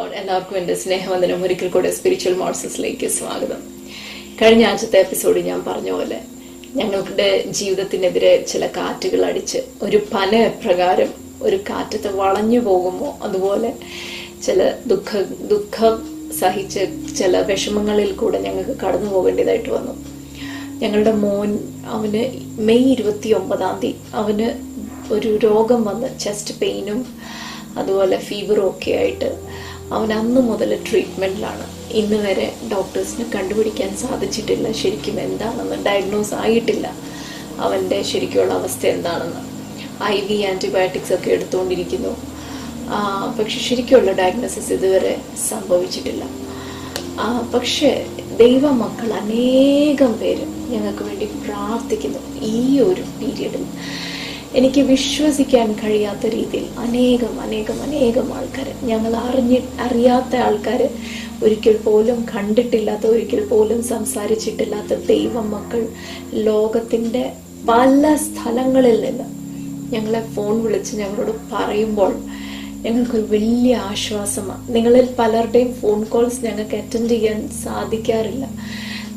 Lord. എല്ലാവർക്കും എൻ്റെ സ്നേഹവന്ദനം. ഒരിക്കൽ കൂടെ സ്പിരിച്വൽ മോഡ്സസിലേക്ക് സ്വാഗതം. കഴിഞ്ഞ ആഴ്ചത്തെ എപ്പിസോഡിൽ ഞാൻ പറഞ്ഞ പോലെ ഞങ്ങളുടെ ജീവിതത്തിനെതിരെ ചില കാറ്റുകൾ അടിച്ച് ഒരു പന പ്രകാരം ഒരു കാറ്റത്ത് വളഞ്ഞു പോകുമോ അതുപോലെ ചില ദുഃഖം സഹിച്ച് ചില വിഷമങ്ങളിൽ കൂടെ ഞങ്ങൾക്ക് കടന്നു പോകേണ്ടതായിട്ട് വന്നു. ഞങ്ങളുടെ മോൻ അവന് മെയ് 29 അവന് ഒരു രോഗം വന്ന് ചെസ്റ്റ് പെയിനും അതുപോലെ ഫീവറും ഒക്കെ ആയിട്ട് അവൻ അന്ന് മുതൽ ട്രീറ്റ്മെൻറ്റിലാണ്. ഇന്ന് വരെ ഡോക്ടേഴ്സിന് കണ്ടുപിടിക്കാൻ സാധിച്ചിട്ടില്ല ശരിക്കും എന്താണെന്ന്, ഡയഗ്നോസ് ആയിട്ടില്ല അവൻ്റെ ശരിക്കുള്ള അവസ്ഥ എന്താണെന്ന്. IV ആൻറ്റിബയോട്ടിക്സ് ഒക്കെ എടുത്തുകൊണ്ടിരിക്കുന്നു. പക്ഷെ ശരിക്കുള്ള ഡയഗ്നോസിസ് ഇതുവരെ സംഭവിച്ചിട്ടില്ല. പക്ഷേ ദൈവമക്കൾ അനേകം പേര് ഞങ്ങൾക്ക് വേണ്ടി പ്രാർത്ഥിക്കുന്നു. ഈ ഒരു പീരീഡിൽ എനിക്ക് വിശ്വസിക്കാൻ കഴിയാത്ത രീതിയിൽ അനേകം ആൾക്കാർ, ഞങ്ങൾ അറിയാത്ത ആൾക്കാർ, ഒരിക്കൽ പോലും കണ്ടിട്ടില്ലാത്ത, ഒരിക്കൽ പോലും സംസാരിച്ചിട്ടില്ലാത്ത ദൈവമക്കൾ ലോകത്തിൻ്റെ പല സ്ഥലങ്ങളിൽ നിന്ന് ഞങ്ങളെ ഫോൺ വിളിച്ച് ഞങ്ങളോട് പറയുമ്പോൾ ഞങ്ങൾക്കൊരു വലിയ ആശ്വാസമാണ്. നിങ്ങളിൽ പലരുടെയും ഫോൺ കോൾസ് ഞങ്ങൾക്ക് അറ്റൻഡ് ചെയ്യാൻ സാധിക്കാറില്ല.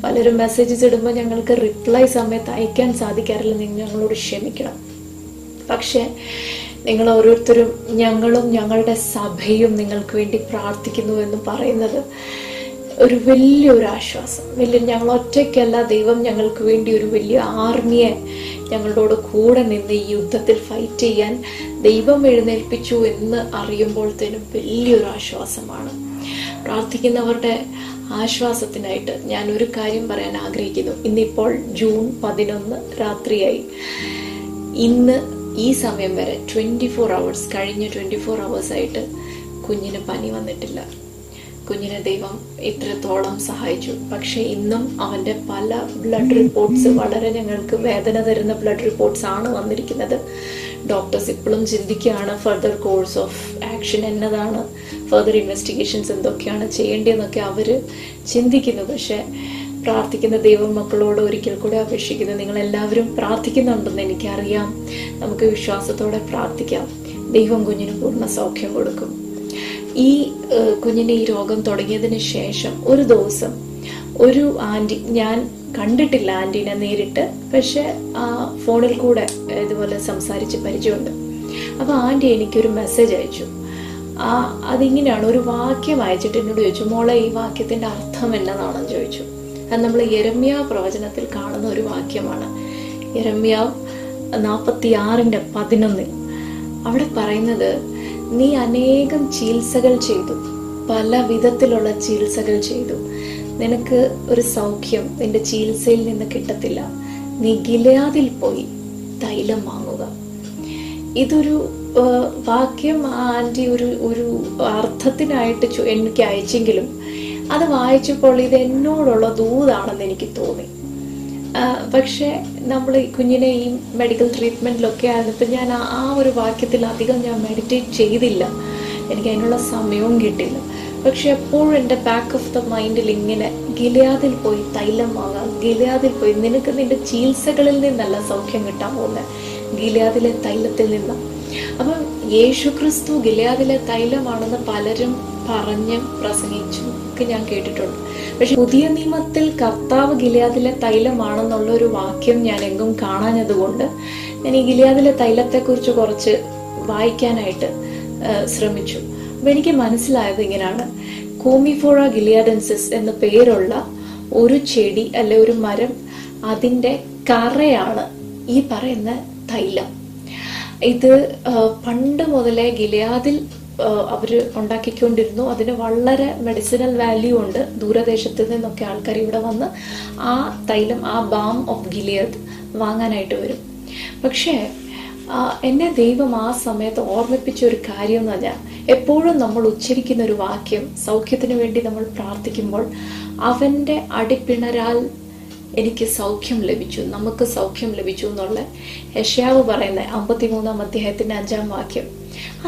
പലരും മെസ്സേജസ് ഇടുമ്പോൾ ഞങ്ങൾക്ക് റിപ്ലൈ സമയത്ത് അയക്കാൻ സാധിക്കാറില്ല. നിങ്ങൾ ഞങ്ങളോട് ക്ഷമിക്കണം. പക്ഷെ നിങ്ങൾ ഓരോരുത്തരും ഞങ്ങളും ഞങ്ങളുടെ സഭയും നിങ്ങൾക്ക് വേണ്ടി പ്രാർത്ഥിക്കുന്നു എന്ന് പറയുന്നത് ഒരു വലിയൊരു ആശ്വാസം. ഞങ്ങൾ ഒറ്റയ്ക്കല്ല, ദൈവം ഞങ്ങൾക്ക് വേണ്ടി ഒരു വലിയ ആർമിയെ ഞങ്ങളോട് കൂടെ നിന്ന് ഈ യുദ്ധത്തിൽ ഫൈറ്റ് ചെയ്യാൻ ദൈവം എഴുന്നേൽപ്പിച്ചു എന്ന് അറിയുമ്പോഴത്തേനും വലിയൊരു ആശ്വാസമാണ്. പ്രാർത്ഥിക്കുന്നവരുടെ ആശ്വാസത്തിനായിട്ട് ഞാൻ ഒരു കാര്യം പറയാൻ ആഗ്രഹിക്കുന്നു. ഇന്നിപ്പോൾ ജൂൺ 11 രാത്രിയായി. ഇന്ന് ഈ സമയം വരെ 24 hours കഴിഞ്ഞ 24 hours ആയിട്ട് കുഞ്ഞിന് പനി വന്നിട്ടില്ല. കുഞ്ഞിനെ ദൈവം ഇത്രത്തോളം സഹായിച്ചു. പക്ഷെ ഇന്നും അവൻ്റെ പല ബ്ലഡ് റിപ്പോർട്ട്സ്, വളരെ ഞങ്ങൾക്ക് വേദന തരുന്ന ബ്ലഡ് റിപ്പോർട്ട്സ് ആണ് വന്നിരിക്കുന്നത്. ഡോക്ടേഴ്സ് ഇപ്പോഴും ചിന്തിക്കുകയാണ് ഫർദർ കോഴ്സ് ഓഫ് ആക്ഷൻ എന്നതാണ്, ഫർദർ ഇൻവെസ്റ്റിഗേഷൻസ് എന്തൊക്കെയാണ് ചെയ്യേണ്ടതെന്നൊക്കെ അവർ ചിന്തിക്കുന്നു. പക്ഷെ പ്രാർത്ഥിക്കുന്ന ദൈവമക്കളോട് ഒരിക്കൽ കൂടെ അപേക്ഷിക്കുന്നു, നിങ്ങളെല്ലാവരും പ്രാർത്ഥിക്കുന്നുണ്ടെന്ന് എനിക്കറിയാം. നമുക്ക് വിശ്വാസത്തോടെ പ്രാർത്ഥിക്കാം. ദൈവം കുഞ്ഞിന് പൂർണ്ണ സൗഖ്യം കൊടുക്കും. ഈ കുഞ്ഞിന് ഈ രോഗം തുടങ്ങിയതിന് ശേഷം ഒരു ദിവസം ഒരു ആൻറ്റി, ഞാൻ കണ്ടിട്ടില്ല ആൻറ്റീനെ നേരിട്ട്, പക്ഷെ ഫോണിൽ കൂടെ ഇതുപോലെ സംസാരിച്ച് പരിചയമുണ്ട്. അപ്പോൾ ആൻറ്റി എനിക്കൊരു മെസ്സേജ് അയച്ചു. അതിങ്ങനെയാണ്, ഒരു വാക്യം അയച്ചിട്ട് എന്നോട് ചോദിച്ചു, മോളെ ഈ വാക്യത്തിൻ്റെ അർത്ഥം എന്നതാണെന്ന് ചോദിച്ചു. അത് നമ്മൾ യെരമ്യാവ് പ്രവചനത്തിൽ കാണുന്ന ഒരു വാക്യമാണ്. യെരമ്യാവ് 46:11 അവിടെ പറയുന്നത്, നീ അനേകം ചികിത്സകൾ ചെയ്തു, പല വിധത്തിലുള്ള ചികിത്സകൾ ചെയ്തു, നിനക്ക് ഒരു സൗഖ്യം നിന്റെ ചികിത്സയിൽ നിന്ന് കിട്ടത്തില്ല. നീ ഗിലെയാദിൽ പോയി തൈലം വാങ്ങുക. ഇതൊരു വാക്യം ആൻറ്റി ഒരു അർത്ഥത്തിനായിട്ട് എനിക്ക് അയച്ചെങ്കിലും അത് വായിച്ചപ്പോൾ ഇത് എന്നോടുള്ള ദൂതാണെന്ന് എനിക്ക് തോന്നി. പക്ഷെ നമ്മൾ ഈ കുഞ്ഞിനെ ഈ മെഡിക്കൽ ട്രീറ്റ്മെൻറ്റിലൊക്കെ ആയിരുന്നപ്പോൾ ഞാൻ ആ ഒരു വാക്യത്തിൽ അധികം ഞാൻ മെഡിറ്റേറ്റ് ചെയ്തില്ല. എനിക്ക് അതിനുള്ള സമയവും കിട്ടില്ല. പക്ഷെ എപ്പോഴും എൻ്റെ ബാക്ക് ഓഫ് ദ മൈൻഡിൽ ഇങ്ങനെ, ഗിലെയാദിൽ പോയി തൈലം വാങ്ങാം, ഗിലെയാദിൽ പോയി, നിനക്ക് നിന്റെ ചികിത്സകളിൽ നിന്നല്ല സൗഖ്യം കിട്ടാൻ പോകുന്നത്, ഗിലെയാദിലെ തൈലത്തിൽ നിന്നാണ്. അപ്പം യേശുക്രിസ്തു ഗിലെയാദിലെ തൈലമാണെന്ന് പലരും പറഞ്ഞ് പ്രസംഗിച്ചു ഒക്കെ ഞാൻ കേട്ടിട്ടുണ്ട്. പക്ഷെ പുതിയ നിയമത്തിൽ കർത്താവ് ഗിലെയാദിലെ തൈലമാണെന്നുള്ള ഒരു വാക്യം ഞാൻ എങ്ങും കാണാഞ്ഞതുകൊണ്ട് ഞാൻ ഈ ഗിലെയാദിലെ തൈലത്തെക്കുറിച്ച് കുറച്ച് വായിക്കാനായിട്ട് ശ്രമിച്ചു. അപ്പം എനിക്ക് മനസ്സിലായത് ഇങ്ങനെയാണ്, കോമിഫോറ ഗിലിയാഡൻസിസ് എന്ന പേരുള്ള ഒരു ചെടി അല്ലെ ഒരു മരം, അതിൻ്റെ കറയാണ് ഈ പറയുന്ന തൈലം. ഇത് പണ്ട് മുതലേ ഗിലെയാദിൽ അവർ ഉണ്ടാക്കിക്കൊണ്ടിരുന്നു. അതിന് വളരെ മെഡിസിനൽ വാല്യൂ ഉണ്ട്. ദൂരദേശത്ത് നിന്നൊക്കെ ആൾക്കാർ ഇവിടെ വന്ന് ആ തൈലം, ആ ബാം ഓഫ് ഗിലെയാദ് വാങ്ങാനായിട്ട് വരും. പക്ഷേ എന്നെ ദൈവം ആ സമയത്ത് ഓർമ്മിപ്പിച്ച ഒരു കാര്യം എന്ന് പറഞ്ഞാൽ, എപ്പോഴും നമ്മൾ ഉച്ചരിക്കുന്ന ഒരു വാക്യം, സൗഖ്യത്തിന് വേണ്ടി നമ്മൾ പ്രാർത്ഥിക്കുമ്പോൾ, അവൻ്റെ അടിപ്പിണരാൽ എനിക്ക് സൗഖ്യം ലഭിച്ചു, നമുക്ക് സൗഖ്യം ലഭിച്ചു എന്നുള്ള യെശയ്യാവ് പറയുന്ന 53-ാം അധ്യായത്തിൻ്റെ 5-ാം വാക്യം,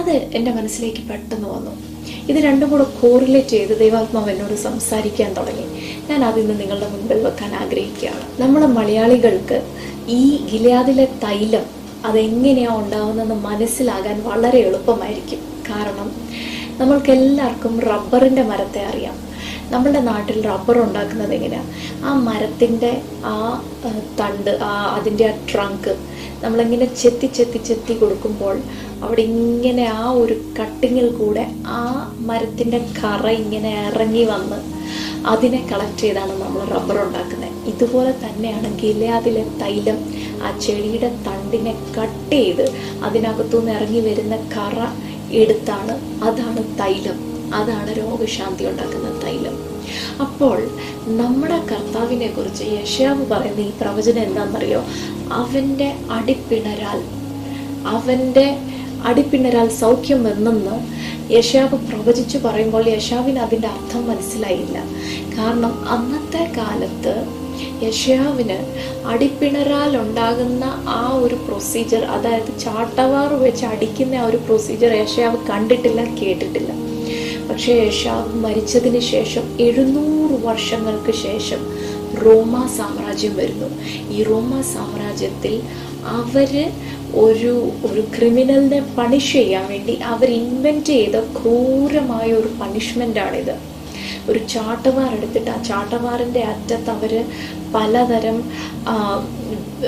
അത് എൻ്റെ മനസ്സിലേക്ക് പെട്ടെന്ന് വന്നു. ഇത് രണ്ടും കൂടെ കോറിലേറ്റ് ചെയ്ത് ദൈവാത്മാവ് എന്നോട് സംസാരിക്കാൻ തുടങ്ങി. ഞാൻ അതിന്ന് നിങ്ങളുടെ മുൻപിൽ വെക്കാൻ ആഗ്രഹിക്കുകയാണ്. നമ്മുടെ മലയാളികൾക്ക് ഈ ഗിലെയാദിലെ തൈലം അതെങ്ങനെയാണ് ഉണ്ടാവുന്നതെന്ന് മനസ്സിലാകാൻ വളരെ എളുപ്പമായിരിക്കും. കാരണം നമ്മൾക്ക് എല്ലാവർക്കും റബ്ബറിൻ്റെ മരത്തെ അറിയാം. നമ്മളുടെ നാട്ടിൽ റബ്ബർ ഉണ്ടാക്കുന്നത് എങ്ങനെയാണ്? ആ മരത്തിൻ്റെ ആ തണ്ട്, അതിൻ്റെ ആ ട്രങ്ക് നമ്മളിങ്ങനെ ചെത്തി ചെത്തി ചെത്തി കൊടുക്കുമ്പോൾ അവിടെ ഇങ്ങനെ ആ ഒരു കട്ടിങ്ങിൽ കൂടെ ആ മരത്തിൻ്റെ കറ ഇങ്ങനെ ഇറങ്ങി വന്ന് അതിനെ കളക്ട് ചെയ്താണ് നമ്മൾ റബ്ബർ ഉണ്ടാക്കുന്നത്. ഇതുപോലെ തന്നെയാണ് ഗിലെയാദിലെ തൈലം. ആ ചെടിയുടെ തണ്ടിനെ കട്ട് ചെയ്ത് അതിനകത്തുനിന്ന് ഇറങ്ങി വരുന്ന കറ എടുത്താണ്, അതാണ് തൈലം, അതാണ് രോഗശാന്തി ഉണ്ടാക്കുന്ന തൈലം. അപ്പോൾ നമ്മുടെ കർത്താവിനെ കുറിച്ച് യെശയ്യാവ് പറയുന്ന ഈ പ്രവചനം എന്താണെന്നറിയോ? അവൻ്റെ അടിപ്പിണരാൽ സൗഖ്യം എന്നെന്ന് യെശയ്യാവ് പ്രവചിച്ചു പറയുമ്പോൾ യെശയ്യാവിന് അതിൻ്റെ അർത്ഥം മനസ്സിലായില്ല. കാരണം അന്നത്തെ കാലത്ത് യെശയ്യാവിന് അടിപ്പിണരാൽ ഉണ്ടാകുന്ന ആ ഒരു പ്രൊസീജിയർ, അതായത് ചാട്ടവാർ വെച്ച് അടിക്കുന്ന ആ ഒരു പ്രൊസീജിയർ യെശയ്യാവ് കണ്ടിട്ടില്ല, കേട്ടിട്ടില്ല. പക്ഷേ യെശയ്യാവ് മരിച്ചതിന് ശേഷം 700 വർഷങ്ങൾക്ക് ശേഷം റോമാ സാമ്രാജ്യം വരുന്നു. ഈ റോമാ സാമ്രാജ്യത്തിൽ അവര് ഒരു ക്രിമിനലിനെ പണിഷ് ചെയ്യാൻ വേണ്ടി അവർ ഇൻവെന്റ് ചെയ്ത ക്രൂരമായ ഒരു പണിഷ്മെൻ്റാണിത്. ഒരു ചാട്ടവാർ എടുത്തിട്ട് ആ ചാട്ടവാറിൻ്റെ അറ്റത്ത് അവർ പലതരം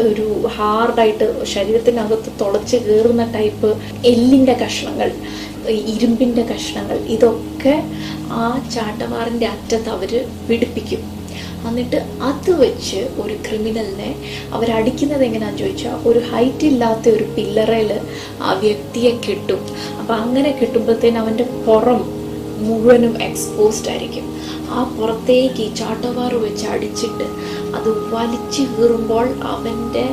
ഒരു ഹാർഡായിട്ട് ശരീരത്തിനകത്ത് തുളച്ച് കയറുന്ന ടൈപ്പ് എല്ലിൻ്റെ കഷ്ണങ്ങൾ, ഇരുമ്പിൻ്റെ കഷ്ണങ്ങൾ, ഇതൊക്കെ ആ ചാട്ടവാറിൻ്റെ അറ്റത്ത് അവർ പിടിപ്പിക്കും. എന്നിട്ട് അത് വെച്ച് ഒരു ക്രിമിനലിനെ അവരടിക്കുന്നത് എങ്ങനെയാണെന്ന് ചോദിച്ചാൽ ഒരു ഹൈറ്റ് ഇല്ലാത്ത ഒരു പില്ലറയിൽ ആ വ്യക്തിയെ കെട്ടും. അപ്പം അങ്ങനെ കെട്ടുമ്പോഴത്തേന് അവൻ്റെ പുറം മുഴുവനും എക്സ്പോസ്ഡ് ആയിരിക്കും. ആ പുറത്തേക്ക് ഈ ചാട്ടവാറ് വെച്ച് അടിച്ചിട്ട് അത് വലിച്ചു കീറുമ്പോൾ അവൻ്റെ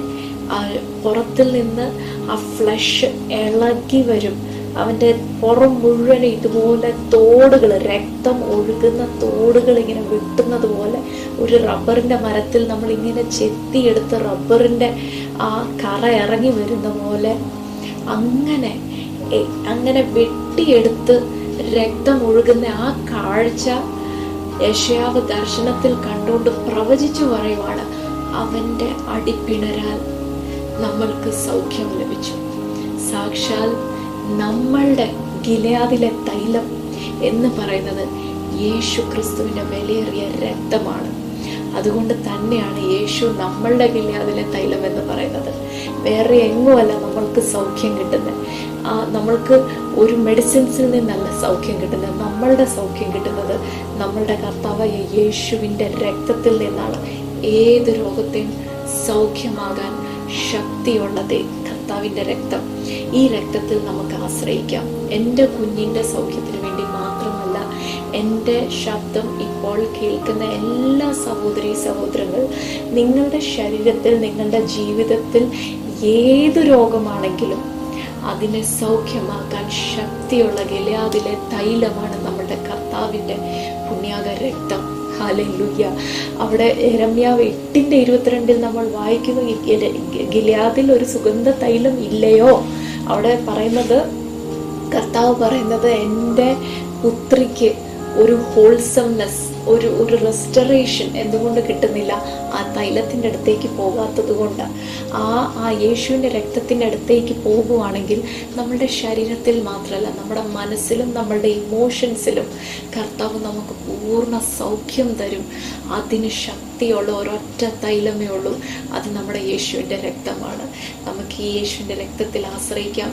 പുറത്തിൽ നിന്ന് ആ ഫ്ലഷ് ഇളകി വരും. അവൻ്റെ പുറം മുഴുവൻ ഇതുപോലെ തോടുകൾ, രക്തം ഒഴുകുന്ന തോടുകൾ ഇങ്ങനെ വെട്ടുന്നത് പോലെ, ഒരു റബ്ബറിൻ്റെ മരത്തിൽ നമ്മളിങ്ങനെ ചെത്തിയെടുത്ത് റബ്ബറിൻ്റെ ആ കറ ഇറങ്ങി വരുന്ന പോലെ അങ്ങനെ വെട്ടിയെടുത്ത് രക്തം ഒഴുകുന്ന ആ കാഴ്ച യെശയ്യാവ് ദർശനത്തിൽ കണ്ടുകൊണ്ട് പ്രവചിച്ചു പറയുവാണ്, അവൻ്റെ അടിപ്പിണരാൽ നമ്മൾക്ക് സൗഖ്യം ലഭിച്ചു. സാക്ഷാൽ നമ്മളുടെ ഗിലെയാദിലെ തൈലം എന്ന് പറയുന്നത് യേശു ക്രിസ്തുവിൻ്റെ വിലയേറിയ രക്തമാണ്. അതുകൊണ്ട് തന്നെയാണ് യേശു നമ്മളുടെ ഗിലെയാദിലെ തൈലം എന്ന് പറയുന്നത്. വേറെ എങ്ങുമല്ല നമ്മൾക്ക് സൗഖ്യം കിട്ടുന്നത്. നമ്മൾക്ക് ഒരു മെഡിസിൻസിൽ നിന്നല്ല സൗഖ്യം കിട്ടുന്നത്. നമ്മളുടെ സൗഖ്യം കിട്ടുന്നത് നമ്മളുടെ കർത്താവായ യേശുവിൻ്റെ രക്തത്തിൽ നിന്നാണ്. ഏത് രോഗത്തെയും സൗഖ്യമാകാൻ ശക്തിയുള്ളത് കർത്താവിൻ്റെ രക്തം. ഈ രക്തത്തിൽ നമുക്ക് ആശ്രയിക്കാം. എൻ്റെ കുഞ്ഞിൻ്റെ സൗഖ്യത്തിന് വേണ്ടി മാത്രമല്ല, എൻ്റെ ശബ്ദം ഇപ്പോൾ കേൾക്കുന്ന എല്ലാ സഹോദരീ സഹോദരങ്ങൾ, നിങ്ങളുടെ ശരീരത്തിൽ, നിങ്ങളുടെ ജീവിതത്തിൽ ഏത് രോഗമാണെങ്കിലും അതിനെ സൗഖ്യമാക്കാൻ ശക്തിയുള്ള ഗിലെയാദിലെ തൈലമാണ് നമ്മുടെ കർത്താവിൻ്റെ പുണ്യാക രക്തം. ഹല്ലേലൂയ. അവിടെ യെരമ്യാവ് 8:22 നമ്മൾ വായിക്കുന്നു, ഗിലെയാദിൽ ഒരു സുഗന്ധ തൈലം ഇല്ലയോ? അവിടെ പറയുന്നത്, കർത്താവ് പറയുന്നത്, എൻ്റെ പുത്രിക്ക് ഒരു ഹോൾസംനെസ്, ഒരു റെസ്റ്റോറേഷൻ എന്തുകൊണ്ട് കിട്ടുന്നില്ല? ആ തൈലത്തിൻ്റെ അടുത്തേക്ക് പോകാത്തത് കൊണ്ട്. ആ യേശുവിൻ്റെ രക്തത്തിൻ്റെ അടുത്തേക്ക് പോകുവാണെങ്കിൽ നമ്മളുടെ ശരീരത്തിൽ മാത്രമല്ല, നമ്മുടെ മനസ്സിലും നമ്മളുടെ ഇമോഷൻസിലും കർത്താവ് നമുക്ക് പൂർണ്ണ സൗഖ്യം തരും. അതിന് ശക്തിയുള്ള ഒരൊറ്റ തൈലമേ ഉള്ളൂ, അത് നമ്മുടെ യേശുവിൻ്റെ രക്തമാണ്. നമുക്ക് ഈ യേശുവിൻ്റെ രക്തത്തിൽ ആശ്രയിക്കാം.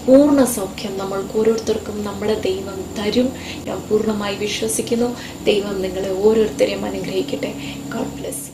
പൂർണ്ണ സൗഖ്യം നമ്മൾക്ക് ഓരോരുത്തർക്കും നമ്മുടെ ദൈവം തരും. ഞാൻ പൂർണ്ണമായി വിശ്വസിക്കുന്നു. ദൈവം നിങ്ങളെ ഓരോരുത്തരെയും അനുഗ്രഹിക്കട്ടെ. God bless.